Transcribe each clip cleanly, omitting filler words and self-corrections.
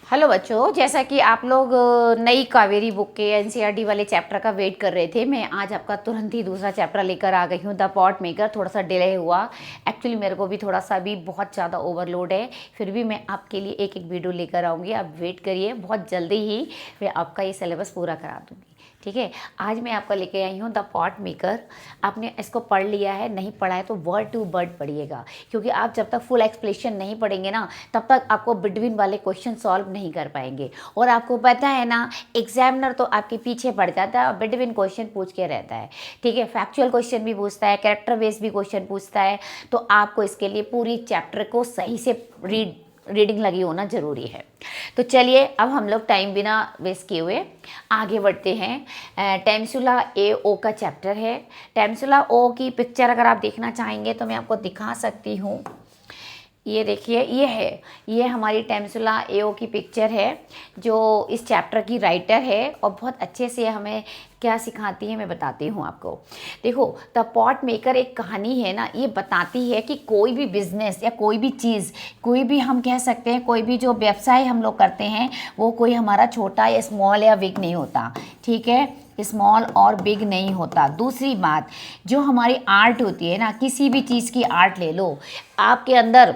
Hello बच्चों, जैसा कि आप लोग नई कावेरी बुक के एनसीईआरटी वाले चैप्टर का वेट कर रहे थे, मैं आज आपका तुरंत ही दूसरा चैप्टर लेकर आ गई हूँ, द पॉट मेकर। थोड़ा सा डिले हुआ, एक्चुअली मेरे को भी थोड़ा सा भी बहुत ज़्यादा ओवरलोड है, फिर भी मैं आपके लिए एक एक वीडियो लेकर आऊँगी। आप वेट करिए, बहुत जल्दी ही मैं आपका ये सिलेबस पूरा करा दूँगी। ठीक है, आज मैं आपका लेके आई हूँ द पॉट मेकर। आपने इसको पढ़ लिया है, नहीं पढ़ा है तो वर्ड टू वर्ड पढ़िएगा, क्योंकि आप जब तक फुल एक्सप्लेनेशन नहीं पढ़ेंगे ना, तब तक आपको बिटवीन वाले क्वेश्चन सॉल्व नहीं कर पाएंगे। और आपको पता है ना, एग्जामिनर तो आपके पीछे पड़ जाता है और बिटवीन क्वेश्चन पूछ के रहता है। ठीक है, फैक्चुअल क्वेश्चन भी पूछता है, कैरेक्टर बेस्ड भी क्वेश्चन पूछता है। तो आपको इसके लिए पूरी चैप्टर को सही से रीडिंग लगी होना ज़रूरी है। तो चलिए, अब हम लोग टाइम बिना वेस्ट किए हुए आगे बढ़ते हैं। टेम्सुला ए ओ का चैप्टर है। टेम्सुला ओ की पिक्चर अगर आप देखना चाहेंगे तो मैं आपको दिखा सकती हूँ। ये देखिए, ये हमारी टेम्सुला एओ की पिक्चर है, जो इस चैप्टर की राइटर है और बहुत अच्छे से हमें क्या सिखाती है मैं बताती हूँ आपको। देखो, द पॉट मेकर एक कहानी है ना, ये बताती है कि कोई भी बिजनेस या कोई भी चीज़, कोई भी हम कह सकते हैं, कोई भी जो व्यवसाय हम लोग करते हैं वो कोई हमारा छोटा या स्मॉल या बिग नहीं होता। ठीक है, स्मॉल और बिग नहीं होता। दूसरी बात, जो हमारी आर्ट होती है ना, किसी भी चीज़ की आर्ट ले लो, आपके अंदर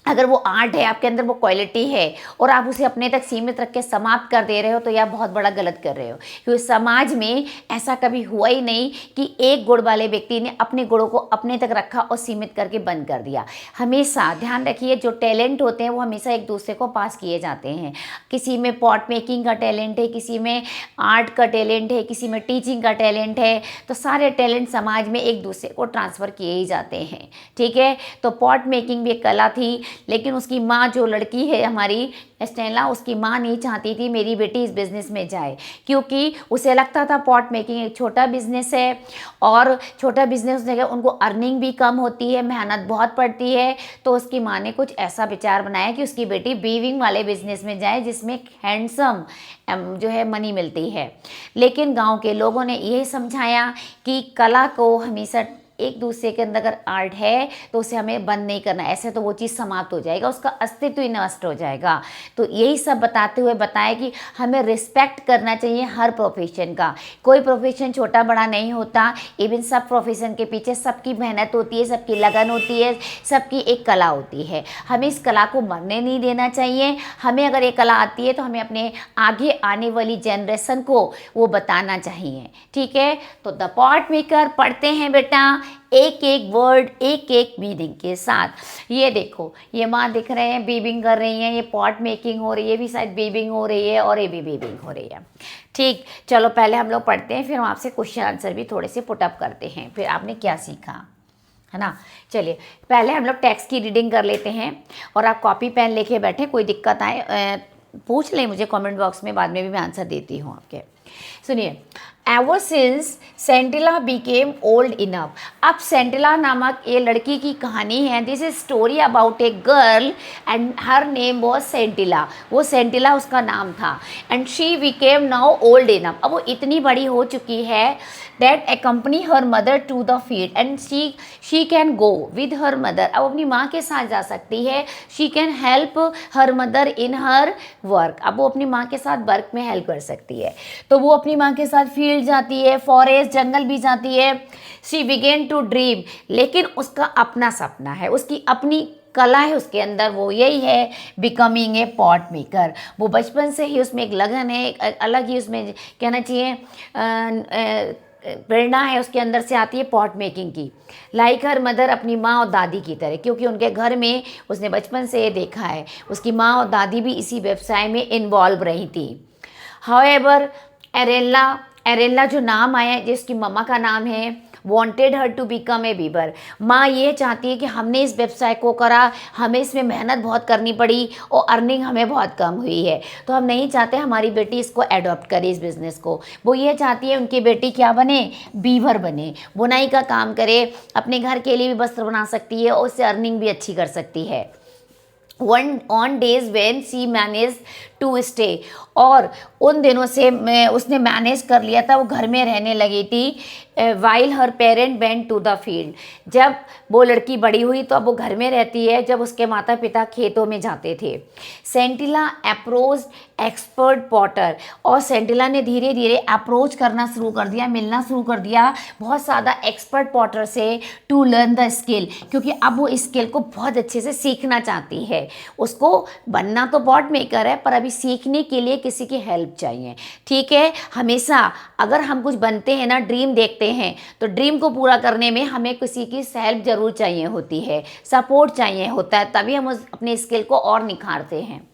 अगर वो आर्ट है, आपके अंदर वो क्वालिटी है और आप उसे अपने तक सीमित रख के समाप्त कर दे रहे हो, तो यह बहुत बड़ा गलत कर रहे हो। क्योंकि समाज में ऐसा कभी हुआ ही नहीं कि एक गुण वाले व्यक्ति ने अपने गुणों को अपने तक रखा और सीमित करके बंद कर दिया। हमेशा ध्यान रखिए, जो टैलेंट होते हैं वो हमेशा एक दूसरे को पास किए जाते हैं। किसी में पॉट मेकिंग का टैलेंट है, किसी में आर्ट का टैलेंट है, किसी में टीचिंग का टैलेंट है, तो सारे टैलेंट समाज में एक दूसरे को ट्रांसफ़र किए ही जाते हैं। ठीक है, तो पॉट मेकिंग भी एक कला थी, लेकिन उसकी माँ, जो लड़की है हमारी स्टेला, उसकी माँ नहीं चाहती थी मेरी बेटी इस बिज़नेस में जाए, क्योंकि उसे लगता था पॉट मेकिंग एक छोटा बिज़नेस है और छोटा बिज़नेस जगह उनको अर्निंग भी कम होती है, मेहनत बहुत पड़ती है। तो उसकी माँ ने कुछ ऐसा विचार बनाया कि उसकी बेटी वीविंग वाले बिज़नेस में जाए, जिसमें हैंडसम जो है मनी मिलती है। लेकिन गांव के लोगों ने यही समझाया कि कला को हमेशा एक दूसरे के अंदर अगर आर्ट है तो उसे हमें बंद नहीं करना, ऐसे तो वो चीज़ समाप्त हो जाएगा, उसका अस्तित्व ही नष्ट हो जाएगा। तो यही सब बताते हुए बताया कि हमें रिस्पेक्ट करना चाहिए हर प्रोफेशन का। कोई प्रोफेशन छोटा बड़ा नहीं होता, इवन सब प्रोफेशन के पीछे सबकी मेहनत होती है, सबकी लगन होती है, सबकी एक कला होती है। हमें इस कला को मरने नहीं देना चाहिए। हमें अगर ये कला आती है तो हमें अपने आगे आने वाली जनरेशन को वो बताना चाहिए। ठीक है, तो द पॉट मेकर पढ़ते हैं बेटा, एक एक वर्ड, एक एक मीनिंग के साथ। ये देखो, ये माँ दिख रहे हैं, बीबिंग कर रही हैं, ये पॉट मेकिंग हो रही है, ये भी शायद बीबिंग हो रही है और ये भी बीबिंग हो रही है। ठीक, चलो पहले हम लोग पढ़ते हैं, फिर हम आपसे क्वेश्चन आंसर भी थोड़े से पुटअप करते हैं, फिर आपने क्या सीखा, है ना। चलिए, पहले हम लोग टेक्स्ट की रीडिंग कर लेते हैं और आप कॉपी पेन लेके बैठे, कोई दिक्कत आए पूछ लें मुझे कमेंट बॉक्स में, बाद में भी मैं आंसर देती हूँ आपके। सुनिए, ever since Sentila became old enough. अब सेंटिला नामक ये लड़की की कहानी है। This is story about a girl and her name was Sentila. वो सेंटिला उसका नाम था। And she became now old enough. अब वो इतनी बड़ी हो चुकी है that accompany her mother to the field and she can go with her mother। अब अपनी माँ के साथ जा सकती है। she can help her mother in her work। अब वो अपनी माँ के साथ वर्क में हेल्प कर सकती है। तो वो अपनी माँ के साथ फील्ड जाती है, फॉरेस्ट जंगल भी जाती है। she began to dream। लेकिन उसका अपना सपना है, उसकी अपनी कला है उसके अंदर, वो यही है बिकमिंग ए पॉट मेकर। वो बचपन से ही उसमें एक लगन है, एक अलग ही उसमें कहना चाहिए प्रेरणा है उसके अंदर से आती है पॉट मेकिंग की। लाइक हर मदर, अपनी माँ और दादी की तरह, क्योंकि उनके घर में उसने बचपन से ये देखा है, उसकी माँ और दादी भी इसी व्यवसाय में इन्वॉल्व रही थी। हाउएवर एरेला जो नाम आया, जिसकी मम्मा का नाम है, wanted her to become a weaver. माँ ये चाहती है कि हमने इस व्यवसाय को करा, हमें इसमें मेहनत बहुत करनी पड़ी और अर्निंग हमें बहुत कम हुई है, तो हम नहीं चाहते हमारी बेटी इसको एडॉप्ट करे, इस बिज़नेस को। वो ये चाहती है उनकी बेटी क्या बने, वीवर बने, बुनाई का काम करे, अपने घर के लिए भी वस्त्र बना सकती है और उससे अर्निंग भी अच्छी कर सकती है। On days when she managed to stay. और उन दिनों से उसने मैनेज कर लिया था, वो घर में रहने लगी थी। While her parent went to the field, जब वो लड़की बड़ी हुई तो अब वो घर में रहती है, जब उसके माता पिता खेतों में जाते थे। सेंटिला अप्रोच एक्सपर्ट पॉटर, और सेंटिला ने धीरे धीरे अप्रोच करना शुरू कर दिया, मिलना शुरू कर दिया बहुत ज़्यादा एक्सपर्ट पॉटर से, टू लर्न द स्किल, क्योंकि अब वो स्किल को बहुत अच्छे से सीखना चाहती है। उसको बनना तो पॉट मेकर है, पर अभी सीखने के लिए किसी की हेल्प चाहिए। ठीक है, हमेशा अगर हम कुछ बनते हैं ना, ड्रीम देखते हैं, तो ड्रीम को पूरा करने में हमें किसी की हेल्प जरूर चाहिए होती है, सपोर्ट चाहिए होता है, तभी हम अपने स्किल को और निखारते हैं।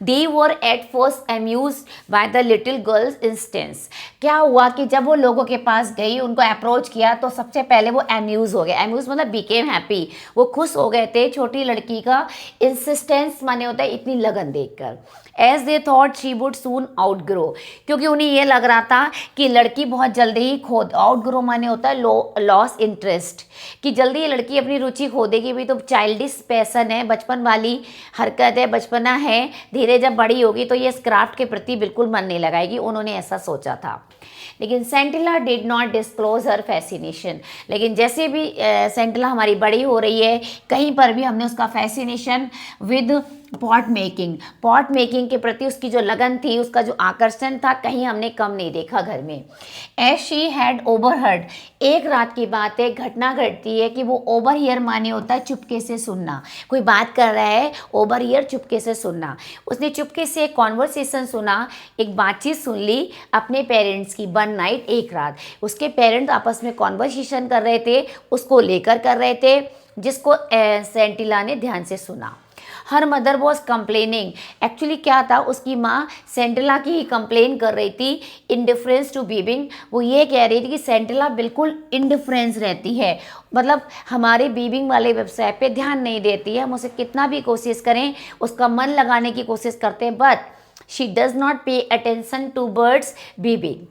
They were at first amused by the little girl's instance। क्या हुआ कि जब वो लोगों के पास गई, उनको अप्रोच किया, तो सबसे पहले वो अम्यूज हो गए। अम्यूज मतलब बिकेम हैप्पी, वो खुश हो गए थे छोटी लड़की का इंसिस्टेंस माने होता है इतनी लगन देखकर। As they thought she would soon outgrow, क्योंकि उन्हें ये लग रहा था कि लड़की बहुत जल्दी ही खो, आउटग्रो माने होता है लॉस इंटरेस्ट, कि जल्दी ये लड़की अपनी रुचि खो देगी। भी तो चाइल्डिश पैसन है, बचपन वाली हरकत है, बचपना है, धीरे जब बड़ी होगी तो ये इस क्राफ्ट के प्रति बिल्कुल मन नहीं लगाएगी, उन्होंने ऐसा सोचा था। लेकिन Sentila did not disclose her fascination, लेकिन जैसे भी सेंटिला हमारी बड़ी हो रही है, कहीं पर भी हमने उसका फैसिनेशन विद पॉट मेकिंग के प्रति उसकी जो लगन थी, उसका जो आकर्षण था, कहीं हमने कम नहीं देखा घर में। एज शी हैड ओवरहर्ड, एक रात की बात है, घटना घटती है कि वो ओवर हियर माने होता है चुपके से सुनना, कोई बात कर रहा है, ओवर हियर चुपके से सुनना। उसने चुपके से एक कॉन्वर्सेशन सुना, एक बातचीत सुन ली अपने पेरेंट्स की। वन नाइट, एक रात, उसके पेरेंट्स आपस में कॉन्वर्सेशन कर रहे थे, उसको लेकर कर रहे थे, जिसको सेंटिला ने ध्यान से सुना। Her mother was complaining, actually क्या था, उसकी माँ सेंटिला की ही कंप्लेन कर रही थी, इंडिफरेंस टू बीबिंग। वो ये कह रही थी कि सेंटिला बिल्कुल इंडिफरेंस रहती है, मतलब हमारे बीबिंग वाले व्यवसाय पे ध्यान नहीं देती है, हम उसे कितना भी कोशिश करें, उसका मन लगाने की कोशिश करते हैं, but she does not pay attention to beads beading.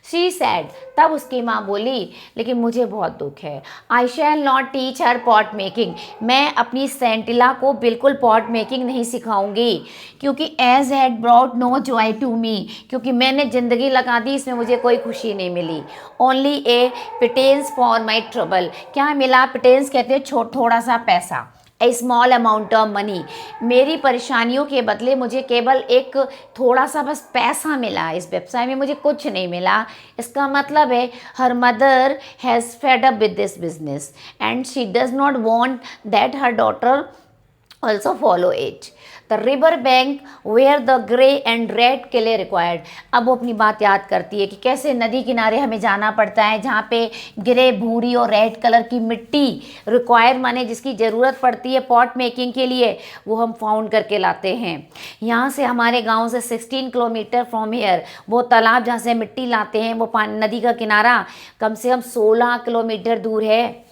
She said, तब उसकी माँ बोली, लेकिन मुझे बहुत दुख है। I shall not teach her pot making, मैं अपनी सेंटिला को बिल्कुल पॉट मेकिंग नहीं सिखाऊंगी, क्योंकि as had brought no joy to me, क्योंकि मैंने ज़िंदगी लगा दी, इसमें मुझे कोई खुशी नहीं मिली। Only a pittance for my trouble, क्या मिला, पिटेंस कहते हैं थोड़ा सा पैसा, a small amount of money, मेरी परेशानियों के बदले मुझे केवल एक थोड़ा सा बस पैसा मिला, इस व्यवसाय में मुझे कुछ नहीं मिला। इसका मतलब है her mother has fed up with this business and she does not want that her daughter also follow it. The river bank where the grey and red clay required, अब वो अपनी बात याद करती है कि कैसे नदी किनारे हमें जाना पड़ता है, जहाँ पे ग्रे, भूरी और रेड कलर की मिट्टी रिक्वायर माने जिसकी ज़रूरत पड़ती है पॉट मेकिंग के लिए, वो हम फाउंड करके लाते हैं। यहाँ से हमारे गांव से 16 किलोमीटर फ्रॉम हेयर, वो तालाब जहाँ से मिट्टी लाते हैं, वो नदी का किनारा कम से कम 16 किलोमीटर दूर है।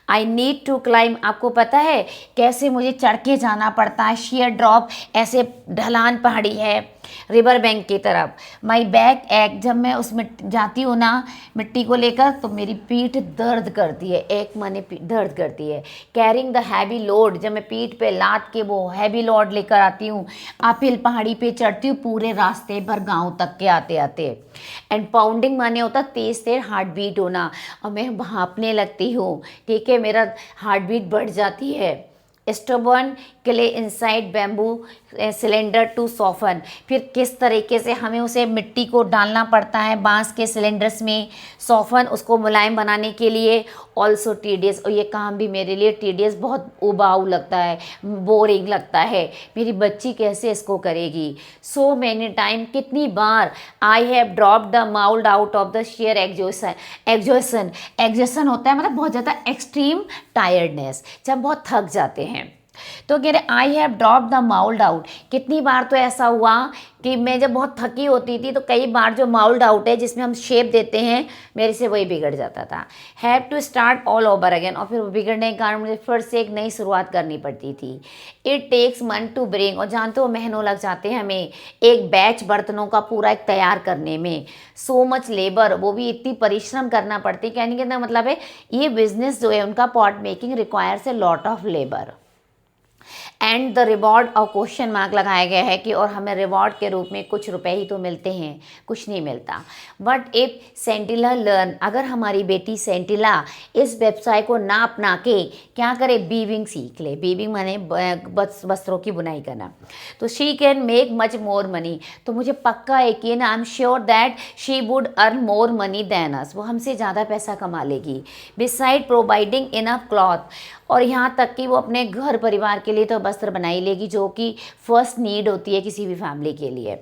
आई नीड टू क्लाइम, आपको पता है कैसे मुझे चढ़ के जाना पड़ता है, शेयर ड्रॉप, ऐसे ढलान पहाड़ी है रिवर बैंक की तरफ। माई बैक एक, जब मैं उसमें जाती हूँ ना मिट्टी को लेकर, तो मेरी पीठ दर्द करती है, एक माने दर्द करती है। कैरिंग द हैवी लोड, जब मैं पीठ पे लाद के वो हैवी लोड लेकर आती हूँ, अपहिल पहाड़ी पे चढ़ती हूँ पूरे रास्ते भर गाँव तक के आते आते। एंड पाउंडिंग माने होता तेज तेज हार्ट बीट होना, और मैं भांपने लगती हूँ, ठीक है, मेरा हार्ट बीट बढ़ जाती है। Stubborn clay inside bamboo cylinder to soften, फिर किस तरीके से हमें उसे मिट्टी को डालना पड़ता है बांस के सिलेंडर्स में, सॉफन उसको मुलायम बनाने के लिए। ऑल्सो टीडियस, और ये काम भी मेरे लिए टीडियस, बहुत उबाऊ लगता है, बोरिंग लगता है, मेरी बच्ची कैसे इसको करेगी। सो मैनी टाइम, कितनी बार, I have drop the mould out of the sheer exhaustion होता है मतलब बहुत ज़्यादा एक्सट्रीम टायर्डनेस, जब बहुत थक जाते हैं। तो कह रहे आई have drop the mould out, कितनी बार तो ऐसा हुआ कि मैं जब बहुत थकी होती थी तो कई बार जो माउल्ड आउट है जिसमें हम शेप देते हैं, मेरे से वही बिगड़ जाता था। Have to start all over again, और फिर वो बिगड़ने के कारण मुझे फिर से एक नई शुरुआत करनी पड़ती थी। It takes month to bring, और जानते हो महीनों लग जाते हैं हमें एक बैच बर्तनों का पूरा एक तैयार करने में। सो मच लेबर, वो भी इतनी परिश्रम करना पड़ती है, कहने का मतलब है ये बिजनेस जो है उनका pot making requires a lot of labour. And the reward और क्वेश्चन मार्क लगाया गया है कि और हमें रिवॉर्ड के रूप में कुछ रुपए ही तो मिलते हैं, कुछ नहीं मिलता। बट इफ सेंटिला लर्न, अगर हमारी बेटी सेंटिला इस व्यवसाय को ना अपना के क्या करे, बीविंग सीख ले, बीविंग माने वस्त्रों की बुनाई करना, तो she can make much more money, तो मुझे पक्का यकीन, I am sure that she would earn more money than us, वो हमसे ज़्यादा पैसा कमा लेगी। बिसाइड प्रोवाइडिंग इनफ क्लॉथ, और यहाँ तक कि वो अपने घर परिवार के लिए तो वस्त्र बना ही लेगी, जो कि फर्स्ट नीड होती है किसी भी फैमिली के लिए।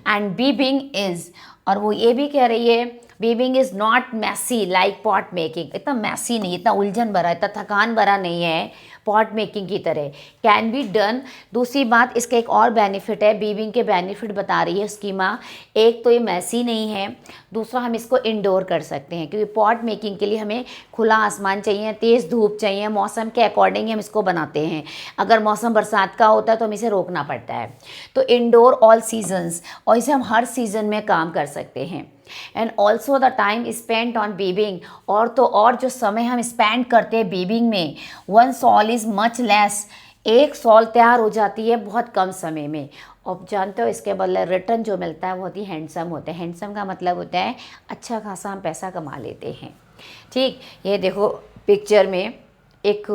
एंड बीबिंग इज़, और वो ये भी कह रही है beading is not messy like pot making, इतना मैसी नहीं, इतना उलझन भरा, इतना थकान भरा नहीं है पॉट मेकिंग की तरह, कैन बी डन। दूसरी बात, इसका एक और बेनिफिट है, बीबिंग के बेनिफिट बता रही है स्कीमा, एक तो ये मैसी नहीं है, दूसरा हम इसको इंडोर कर सकते हैं, क्योंकि पॉट मेकिंग के लिए हमें खुला आसमान चाहिए, तेज़ धूप चाहिए, मौसम के अकॉर्डिंग हम इसको बनाते हैं। अगर मौसम बरसात का होता है तो हमें इसे रोकना पड़ता है। तो इंडोर ऑल सीजन्स, और इसे हम हर सीज़न में काम कर सकते हैं। And also the time spend on beading, और तो और जो समय हम स्पेंड करते हैं बीबिंग में, one soul is much less, एक सॉल तैयार हो जाती है बहुत कम समय में। और जानते हो इसके बदले रिटर्न जो मिलता है वो बहुत ही हैंडसम होता है। हैंडसम का मतलब होता है अच्छा खासा हम पैसा कमा लेते हैं। ठीक, ये देखो पिक्चर में एक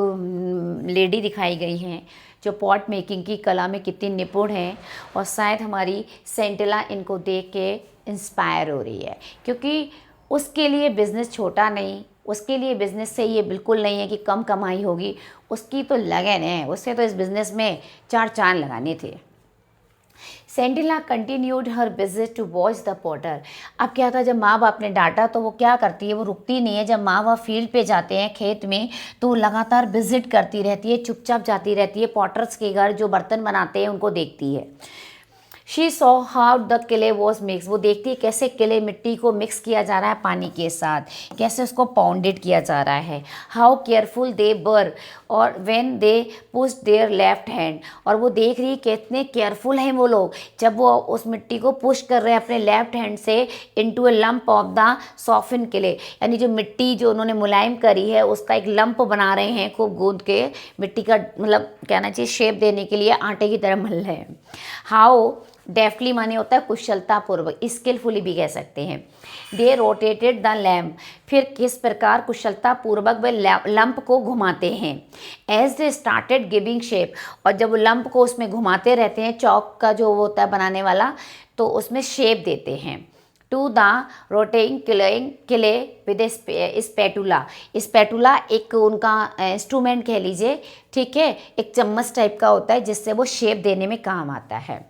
लेडी दिखाई गई हैं जो पॉट मेकिंग की कला में कितनी निपुण है, और शायद हमारी सेंटिला इनको देख के इंस्पायर हो रही है, क्योंकि उसके लिए बिज़नेस छोटा नहीं, उसके लिए बिज़नेस से ये बिल्कुल नहीं है कि कम कमाई होगी, उसकी तो लगन है, उससे तो इस बिज़नेस में 4 चांद लगाने थे। Sentila continued her visit to watch the potter. अब क्या था, जब माँ बाप ने डांटा तो वो क्या करती है, वो रुकती नहीं है। जब माँ बाप फील्ड पे जाते हैं खेत में तो वो लगातार विजिट करती रहती है, चुपचाप जाती रहती है, पॉटर्स के घर जो बर्तन बनाते हैं उनको देखती है। She saw how the clay was mix, वो देखती है कैसे क्ले मिट्टी को मिक्स किया जा रहा है पानी के साथ, कैसे उसको पाउंडेड किया जा रहा है। हाउ केयरफुल दे वर, और when they push their left hand, और वो देख रही है कितने केयरफुल हैं वो लोग जब वो उस मिट्टी को पुश कर रहे हैं अपने लेफ्ट हैंड से into A lump of the soften clay, यानी जो मिट्टी जो उन्होंने मुलायम करी है उसका एक लंप बना रहे हैं, खूब गूंद के मिट्टी का मतलब कहना चाहिए शेप देने के लिए आटे की तरह मल रहे हैं। हाउ डेफ्टली माने होता है कुशलतापूर्वक, स्किलफुली भी कह सकते हैं। दे रोटेटेड द लैम्प, फिर किस प्रकार कुशलतापूर्वक वे लंप को घुमाते हैं। As they started giving shape, और जब वो लंप को उसमें घुमाते रहते हैं, चौक का जो होता है बनाने वाला, तो उसमें शेप देते हैं। टू द रोटेइंग किले विद स्पैटुला, स्पैटुला एक उनका इंस्ट्रूमेंट कह लीजिए, ठीक है, एक चम्मच टाइप का होता है जिससे वो शेप देने में काम आता है।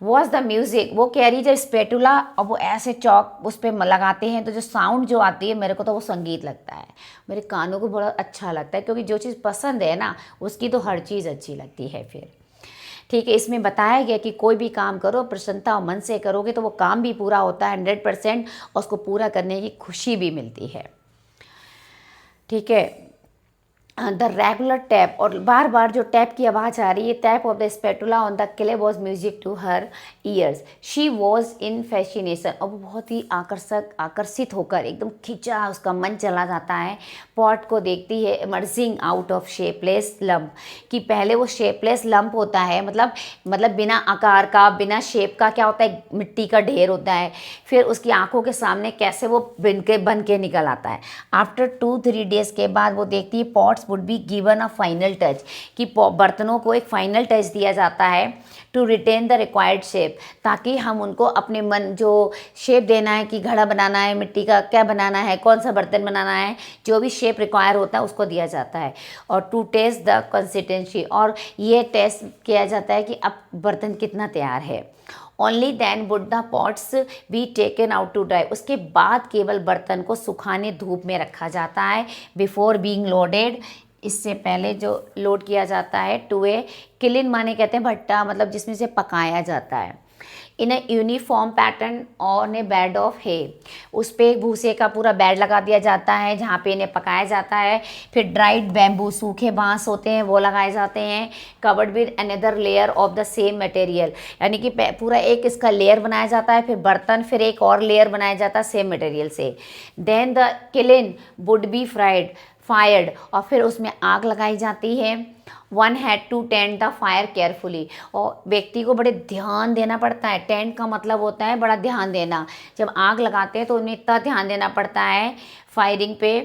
वॉज द म्यूज़िक, वो कह रही जब स्पैटुला और वो ऐसे चौक उस पर लगाते हैं तो जो साउंड जो आती है मेरे को तो वो संगीत लगता है, मेरे कानों को बड़ा अच्छा लगता है, क्योंकि जो चीज़ पसंद है ना उसकी तो हर चीज़ अच्छी लगती है फिर। ठीक है, इसमें बताया गया कि कोई भी काम करो प्रसन्नता और मन से करोगे तो वो काम भी पूरा होता है 100%, और उसको पूरा करने की खुशी भी मिलती है। ठीक है, द रेगुलर टैप, और बार बार जो टैप की आवाज़ आ रही है, tap of the spatula on the clay was music to her ears. She was in fascination, और वो बहुत ही आकर्षित होकर एकदम खिंचा उसका मन चला जाता है पॉट को देखती है, emerging out of shapeless lump, कि पहले वो शेपलेस लंप होता है, मतलब बिना आकार का बिना शेप का क्या होता है, मिट्टी का ढेर होता है, फिर उसकी आंखों के सामने कैसे वो बन के निकल आता है। आफ्टर 2-3 डेज के बाद वो देखती है pots would be given a final touch, कि बर्तनों को एक फाइनल टच दिया जाता है to retain the required shape, ताकि हम उनको अपने मन जो शेप देना है कि घड़ा बनाना है, मिट्टी का क्या बनाना है, कौन सा बर्तन बनाना है, जो भी शेप रिक्वायर होता है उसको दिया जाता है। और टू टेस्ट द कंसिस्टेंसी, और ये टेस्ट किया जाता है कि अब बर्तन कितना तैयार है। Only then would the pots be taken out to dry, उसके बाद केवल बर्तन को सुखाने धूप में रखा जाता है। बिफोर बीइंग लोडेड, इससे पहले जो लोड किया जाता है। टू ए किलिन माने कहते हैं भट्टा, मतलब जिसमें से पकाया जाता है। In a uniform pattern on a bed of hay, उस पर एक भूसे का पूरा बेड लगा दिया जाता है जहाँ पे इन्हें पकाया जाता है। फिर ड्राइड बैम्बू, सूखे बांस होते हैं वो लगाए जाते हैं। Covered with another layer of the same material, यानी कि पूरा एक इसका लेयर बनाया जाता है, फिर बर्तन, फिर एक और लेयर बनाया जाता है सेम मटेरियल से। Then the kiln would be fired, और फिर उसमें आग लगाई जाती है। One had to tend the fire carefully, और व्यक्ति को बड़े ध्यान देना पड़ता है। टेंड का मतलब होता है बड़ा ध्यान देना। जब आग लगाते हैं तो उन्हें इतना ध्यान देना पड़ता है फायरिंग पे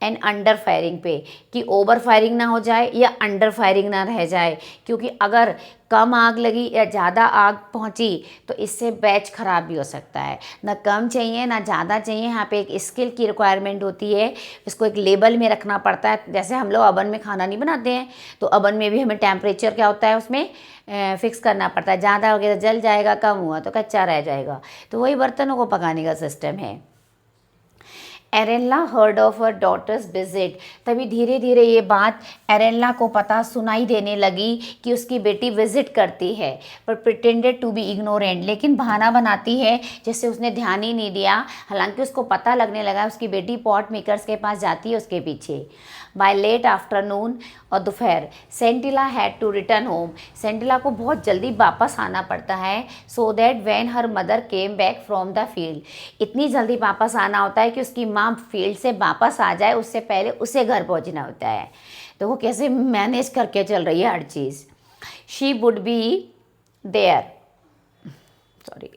एंड अंडर फायरिंग पे, कि ओवर फायरिंग ना हो जाए या अंडर फायरिंग ना रह जाए, क्योंकि अगर कम आग लगी या ज़्यादा आग पहुंची तो इससे बैच ख़राब भी हो सकता है। ना कम चाहिए ना ज़्यादा चाहिए, यहाँ पे एक स्किल की रिक्वायरमेंट होती है। इसको एक लेबल में रखना पड़ता है। जैसे हम लोग अवन में खाना नहीं बनाते हैं तो अवन में भी हमें टेम्परेचर क्या होता है उसमें फिक्स करना पड़ता है। ज़्यादा हो गया तो जल जाएगा, कम हुआ तो कच्चा रह जाएगा। तो वही बर्तनों को पकाने का सिस्टम है। Erela heard of her daughter's visit, तभी धीरे धीरे ये बात एरेला को पता सुनाई देने लगी कि उसकी बेटी विजिट करती है, पर प्रिटेंडेड टू बी इग्नोरेंट, लेकिन बहाना बनाती है जैसे उसने ध्यान ही नहीं दिया। हालांकि उसको पता लगने लगा उसकी बेटी पॉट मेकर्स के पास जाती है उसके पीछे। बाय लेट आफ्टरनून और दोपहर सेंटिला हैड टू रिटर्न होम, सेंटिला को बहुत जल्दी वापस आना पड़ता है। So that when her mother came back from the field, इतनी जल्दी वापस आना होता है कि उसकी माँ फील्ड से वापस आ जाए, उससे पहले उसे घर पहुँचना होता है। तो वो कैसे मैनेज करके चल रही है हर चीज़। She would be there, sorry,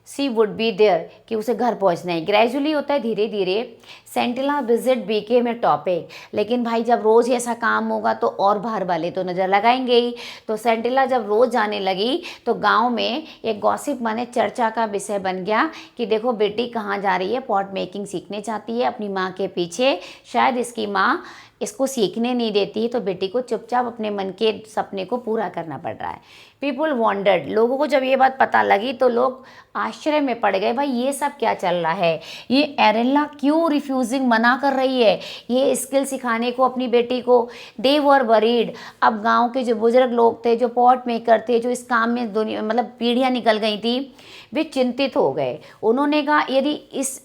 she would be there, कि उसे घर पहुंचना है। ग्रेजुअली होता है धीरे धीरे। सेंटिला विजिट बीकेम ए टॉपिक, लेकिन भाई जब रोज़ ऐसा काम होगा तो और बाहर वाले तो नज़र लगाएंगे ही। तो सेंटिला जब रोज़ जाने लगी तो गांव में एक गॉसिप माने चर्चा का विषय बन गया कि देखो बेटी कहाँ जा रही है, पॉट मेकिंग सीखने चाहती है अपनी माँ के पीछे, शायद इसकी माँ इसको सीखने नहीं देती है, तो बेटी को चुपचाप अपने मन के सपने को पूरा करना पड़ रहा है। पीपुल वॉन्डर्ड, लोगों को जब ये बात पता लगी तो लोग आश्चर्य में पड़ गए, भाई ये सब क्या चल रहा है, ये एरेला क्यों रिफ्यूजिंग मना कर रही है ये स्किल सिखाने को अपनी बेटी को। दे वर वरीड, अब गांव के जो बुजुर्ग लोग थे, जो पॉट मेकर थे, जो इस काम में दुनिया मतलब पीढ़ियाँ निकल गई थी, वे चिंतित हो गए। उन्होंने कहा यदि इस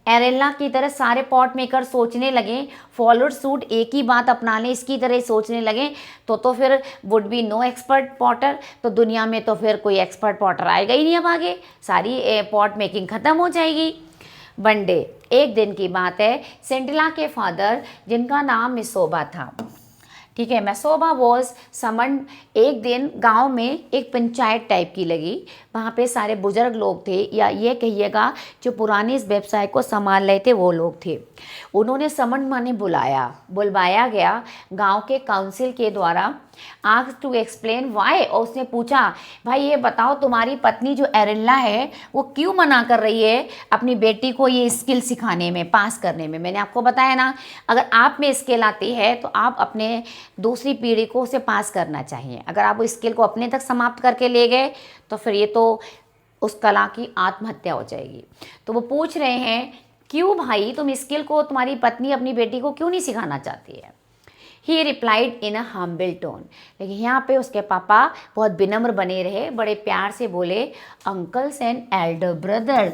एरेला की तरह सारे पॉट मेकर सोचने लगे, फॉलोड सूट, एक ही बात अपना लें, इसकी तरह सोचने लगे, तो फिर would be no expert potter, तो दुनिया में तो फिर कोई एक्सपर्ट पॉटर आएगा ही नहीं। अब आगे सारी पॉट मेकिंग ख़त्म हो जाएगी। वन डे, एक दिन की बात है, सेंटिला के फादर जिनका नाम मिसोबा था, ठीक है, मैसोबा वॉज समन, एक दिन गांव में एक पंचायत टाइप की लगी, वहाँ पे सारे बुजुर्ग लोग थे, या ये कहिएगा जो पुराने इस व्यवसाय को संभाल रहे थे वो लोग थे। उन्होंने समन माने बुलवाया गया गांव के काउंसिल के द्वारा, आस्क टू एक्सप्लेन वाई, और उसने पूछा भाई ये बताओ तुम्हारी पत्नी जो एरेला है वो क्यों मना कर रही है अपनी बेटी को ये स्किल सिखाने में, पास करने में। मैंने आपको बताया ना, अगर आप में स्किल आती है तो आप अपने दूसरी पीढ़ी को उसे पास करना चाहिए। अगर आप उस स्किल को अपने तक समाप्त करके ले गए तो फिर ये तो उस कला की आत्महत्या हो जाएगी। तो वो पूछ रहे हैं क्यों भाई तुम स्किल को तुम्हारी पत्नी अपनी बेटी को क्यों नहीं सिखाना चाहती है। ही replied in a humble tone, लेकिन यहाँ पे उसके पापा बहुत विनम्र बने रहे, बड़े प्यार से बोले अंकल्स एंड एल्डर ब्रदर,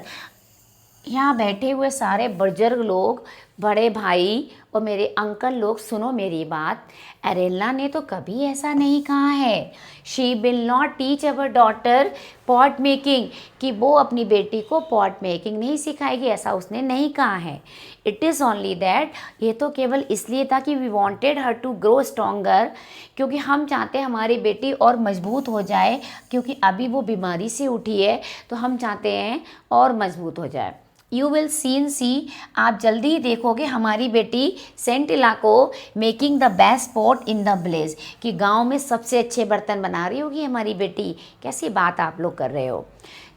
यहाँ बैठे हुए सारे बुजुर्ग लोग, बड़े भाई और मेरे अंकल लोग, सुनो मेरी बात, एरेला ने तो कभी ऐसा नहीं कहा है, she will not teach our daughter pot making, कि वो अपनी बेटी को पॉट मेकिंग नहीं सिखाएगी, ऐसा उसने नहीं कहा है। इट इज़ ओनली दैट, ये तो केवल इसलिए था कि we wanted her to grow stronger, क्योंकि हम चाहते हैं हमारी बेटी और मजबूत हो जाए, क्योंकि अभी वो बीमारी से उठी है तो हम चाहते हैं और मजबूत हो जाए। यू विल सीन सी, आप जल्दी ही देखोगे हमारी बेटी सेंटिला को making the best pot in the village, कि गांव में सबसे अच्छे बर्तन बना रही होगी हमारी बेटी। कैसी बात आप लोग कर रहे हो।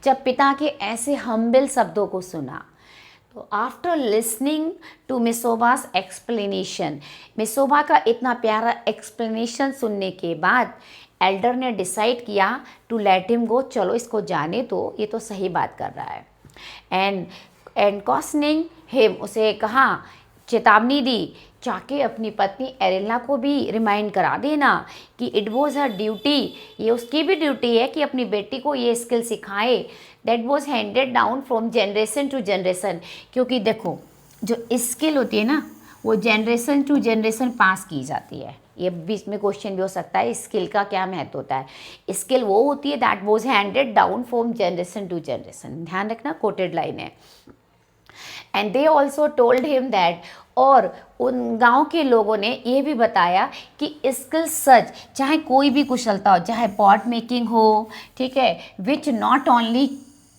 जब पिता के ऐसे हम्बल शब्दों को सुना तो आफ्टर लिसनिंग टू मिसोबास एक्सप्लेनेशन, मिसोबा का इतना प्यारा एक्सप्लेनेशन सुनने के बाद एल्डर ने डिसाइड किया टू लेट हिम गो, चलो इसको जाने दो, ये तो सही बात कर रहा है। एंड कॉशनिंग हिम, उसे कहा, चेतावनी दी, चाके अपनी पत्नी एरेला को भी रिमाइंड करा देना कि इट वॉज हर ड्यूटी, ये उसकी भी ड्यूटी है कि अपनी बेटी को ये स्किल सिखाए, that was handed down from generation to generation, क्योंकि देखो जो स्किल होती है ना वो जनरेशन टू जनरेशन पास की जाती है। ये बीच में क्वेश्चन भी हो सकता है स्किल का क्या महत्व होता है। स्किल वो होती है that was handed down from generation to generation, ध्यान रखना, कोटेड लाइन है। And they also told him that, और उन गांव के लोगों ने ये भी बताया कि स्किल सच, चाहे कोई भी कुशलता हो, चाहे पॉट मेकिंग हो, ठीक है, which not only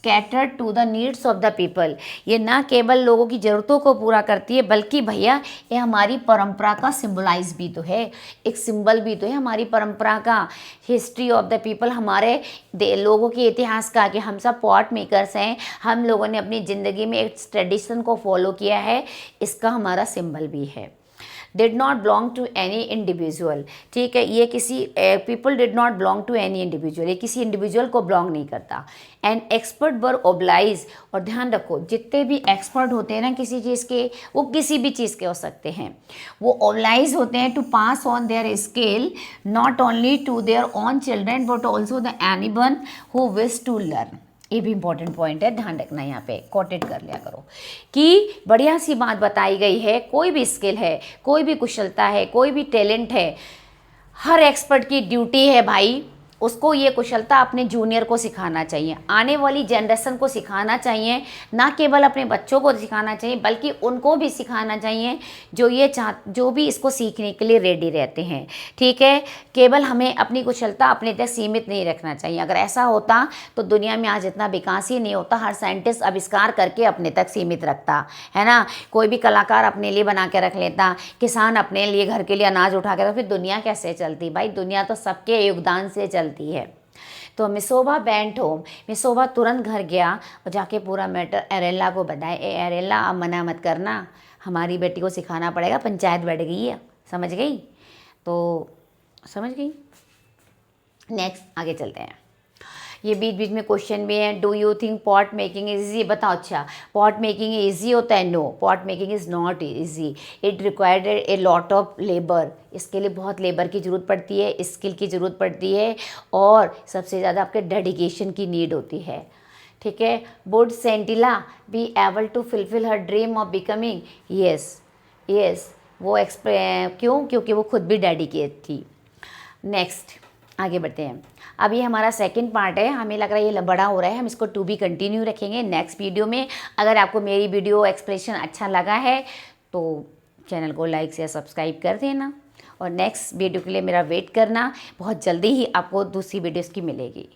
cater to the needs of the people, ये ना केवल लोगों की ज़रूरतों को पूरा करती है, बल्कि भैया ये हमारी परंपरा का सिम्बलाइज भी तो है, एक सिंबल भी तो है हमारी परंपरा का, हिस्ट्री ऑफ द पीपल, हमारे लोगों के इतिहास का, कि हम सब पॉट मेकर्स हैं, हम लोगों ने अपनी ज़िंदगी में एक ट्रेडिशन को फॉलो किया है, इसका हमारा सिंबल भी है। Did not belong to any individual, ठीक है, ये किसी people did not belong to any individual, ये किसी इंडिविजुअल को बिलोंग नहीं करता। एंड एक्सपर्ट वर ओब्लाइज, और ध्यान रखो जितने भी एक्सपर्ट होते हैं ना किसी चीज़ के, वो किसी भी चीज़ के हो सकते हैं, वो ओब्लाइज होते हैं to pass on their skill not only to their own children but also the anyone who wish to learn. ये भी इंपॉर्टेंट पॉइंट है, ध्यान रखना, यहाँ पे कोटेड कर लिया करो कि बढ़िया सी बात बताई गई है, कोई भी स्किल है, कोई भी कुशलता है, कोई भी टैलेंट है, हर एक्सपर्ट की ड्यूटी है भाई, उसको ये कुशलता अपने जूनियर को सिखाना चाहिए, आने वाली जनरेशन को सिखाना चाहिए, ना केवल अपने बच्चों को सिखाना चाहिए बल्कि उनको भी सिखाना चाहिए जो भी इसको सीखने के लिए रेडी रहते हैं, ठीक है। केवल हमें अपनी कुशलता अपने तक सीमित नहीं रखना चाहिए, अगर ऐसा होता तो दुनिया में आज इतना विकास ही नहीं होता, हर साइंटिस्ट आविष्कार करके अपने तक सीमित रखता है ना, कोई भी कलाकार अपने लिए बना के रख लेता, किसान अपने लिए घर के लिए अनाज उठा के, तो फिर दुनिया कैसे चलती भाई, दुनिया तो सबके योगदान से चलती है। तो मिसोबा वेंट होम, मिसोबा तुरंत घर गया और जाके पूरा मैटर एरेला को बताया, ए एरेला अब मना मत करना, हमारी बेटी को सिखाना पड़ेगा, पंचायत बैठ गई है, समझ गई, तो समझ गई। नेक्स्ट आगे चलते हैं, ये बीच बीच में क्वेश्चन भी है, do you think pot making is easy, बताओ। अच्छा, पॉट मेकिंग ईजी होता है? No, pot making is not easy, it required a lot of labour, इसके लिए बहुत लेबर की ज़रूरत पड़ती है, स्किल की ज़रूरत पड़ती है, और सबसे ज़्यादा आपके डेडिकेशन की नीड होती है, ठीक है। Would Sentila be able to fulfil her dream of becoming, yes yes, वो क्यों, क्योंकि वो खुद भी डेडिकेट थी। नेक्स्ट आगे बढ़ते हैं, अब ये हमारा सेकंड पार्ट है, हमें लग रहा है ये बड़ा हो रहा है, हम इसको टू बी कंटिन्यू रखेंगे नेक्स्ट वीडियो में। अगर आपको मेरी वीडियो एक्सप्रेशन अच्छा लगा है तो चैनल को लाइक से सब्सक्राइब कर देना, और नेक्स्ट वीडियो के लिए मेरा वेट करना, बहुत जल्दी ही आपको दूसरी वीडियोज़ की मिलेगी।